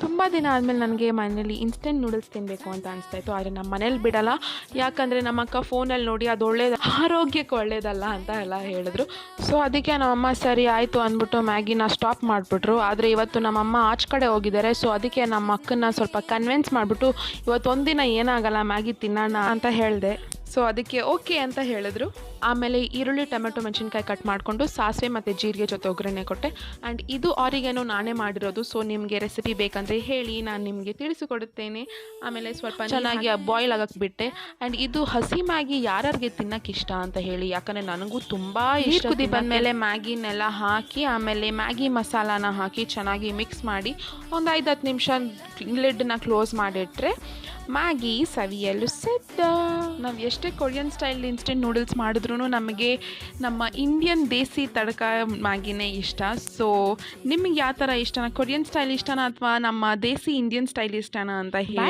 ತುಂಬ ದಿನ ಆದಮೇಲೆ ನನಗೆ ಮನೇಲಿ ಇನ್ಸ್ಟೆಂಟ್ ನೂಡಲ್ಸ್ ತಿನ್ನಬೇಕು ಅಂತ ಅನಿಸ್ತಾಯಿತ್ತು. ಆದರೆ ನಮ್ಮ ಮನೇಲಿ ಬಿಡಲ್ಲ. ಯಾಕಂದರೆ ನಮ್ಮ ಅಕ್ಕ ಫೋನಲ್ಲಿ ನೋಡಿ ಅದು ಆರೋಗ್ಯಕ್ಕೆ ಒಳ್ಳೇದಲ್ಲ ಅಂತ ಎಲ್ಲ ಹೇಳಿದ್ರು. ಸೊ ಅದಕ್ಕೆ ನಮ್ಮಮ್ಮ ಸರಿ ಆಯಿತು ಅಂದ್ಬಿಟ್ಟು ಮ್ಯಾಗಿನ ಸ್ಟಾಪ್ ಮಾಡಿಬಿಟ್ರು. ಆದರೆ ಇವತ್ತು ನಮ್ಮಮ್ಮ ಆಚೆ ಕಡೆ ಹೋಗಿದ್ದಾರೆ. ಸೊ ಅದಕ್ಕೆ ನಮ್ಮ ಅಕ್ಕನ ಸ್ವಲ್ಪ ಕನ್ವಿನ್ಸ್ ಮಾಡಿಬಿಟ್ಟು ಇವತ್ತು ಒಂದಿನ ಏನಾಗಲ್ಲ ಮ್ಯಾಗಿ ತಿನ್ನೋಣ ಅಂತ ಹೇಳಿದೆ. ಸೊ ಅದಕ್ಕೆ ಓಕೆ ಅಂತ ಹೇಳಿದ್ರು. ಆಮೇಲೆ ಈರುಳ್ಳಿ, ಟೊಮೆಟೊ, ಮೆಣಸಿನ್ಕಾಯಿ ಕಟ್ ಮಾಡಿಕೊಂಡು ಸಾಸಿವೆ ಮತ್ತು ಜೀರಿಗೆ ಜೊತೆ ಒಗ್ಗರಣೆ ಕೊಟ್ಟೆ. ಆ್ಯಂಡ್ ಇದು ಆರಿಗೇನೋ ನಾನೇ ಮಾಡಿರೋದು. ಸೊ ನಿಮಗೆ ರೆಸಿಪಿ ಬೇಕಂದರೆ ಹೇಳಿ, ನಾನು ನಿಮಗೆ ತಿಳಿಸಿಕೊಡುತ್ತೇನೆ. ಆಮೇಲೆ ಸ್ವಲ್ಪ ಚೆನ್ನಾಗಿ ಬಾಯ್ಲ್ ಆಗಕ್ಕೆ ಬಿಟ್ಟೆ. ಆ್ಯಂಡ್ ಇದು ಹಸಿ ಮ್ಯಾಗಿ ಯಾರ್ಯಾರಿಗೆ ತಿನ್ನೋಕ್ಕೆ ಇಷ್ಟ ಅಂತ ಹೇಳಿ, ಯಾಕಂದರೆ ನನಗೂ ತುಂಬ ಇಷ್ಟ. ಕುದಿ ಬಂದಮೇಲೆ ಮ್ಯಾಗಿನೆಲ್ಲ ಹಾಕಿ ಆಮೇಲೆ ಮ್ಯಾಗಿ ಮಸಾಲಾನ ಹಾಕಿ ಚೆನ್ನಾಗಿ ಮಿಕ್ಸ್ ಮಾಡಿ ಒಂದು 5-10 ನಿಮಿಷ ಲಿಡ್ನ ಕ್ಲೋಸ್ ಮಾಡಿಟ್ರೆ ಮ್ಯಾಗಿ ಸವಿಯಲು ಸಿದ್ಧ. ನಾವು ಎಷ್ಟೇ ಕೊರಿಯನ್ ಸ್ಟೈಲ್ ಇನ್ಸ್ಟೆಂಟ್ ನೂಡಲ್ಸ್ ಮಾಡಿದ್ರೂ ನಮಗೆ ನಮ್ಮ ಇಂಡಿಯನ್ ದೇಸಿ ತಡಕ ಮ್ಯಾಗಿನೇ ಇಷ್ಟ. ಸೊ ನಿಮಗೆ ಯಾವ ಥರ ಇಷ್ಟನಾ? ಕೊರಿಯನ್ ಸ್ಟೈಲ್ ಇಷ್ಟನಾ ಅಥವಾ ನಮ್ಮ ದೇಸಿ ಇಂಡಿಯನ್ ಸ್ಟೈಲ್ ಇಷ್ಟನಾ ಅಂತ ಹೇಳಿ.